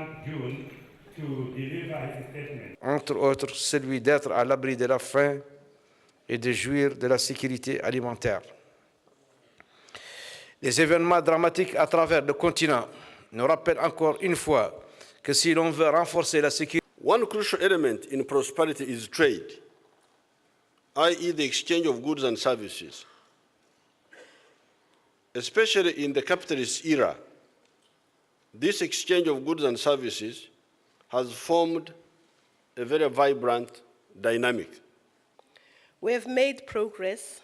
30 June to deliver his statement. Entre autres, celui d'être à l'abri de la faim et de jouir de la sécurité alimentaire. Les événements dramatiques à travers le continent nous rappellent encore une fois que si l'on veut renforcer la sécurité, one crucial element in prosperity is trade, i.e. the exchange of goods and services. Especially in the capitalist era, this exchange of goods and services has formed a very vibrant dynamic. We have made progress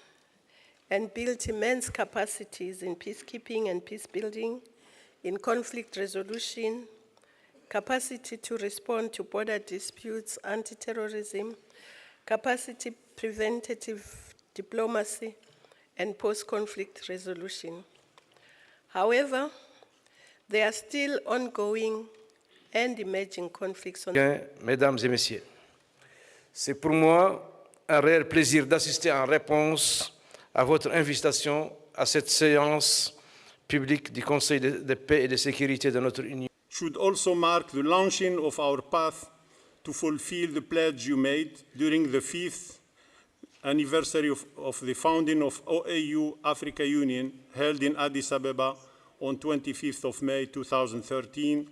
and built immense capacities in peacekeeping and peace building, in conflict resolution, capacity to respond to border disputes, anti-terrorism, capacity preventative diplomacy, and post-conflict resolution. However, there are still ongoing and emerging conflicts. Mesdames et messieurs, c'est pour moi un réel plaisir d'assister en réponse à votre invitation à cette séance publique du Conseil de paix et de sécurité de notre Union. Should also mark the launching of our path to fulfill the pledge you made during the 5th anniversary of the founding of OAU Africa Union, held in Addis Ababa on 25th of May 2013.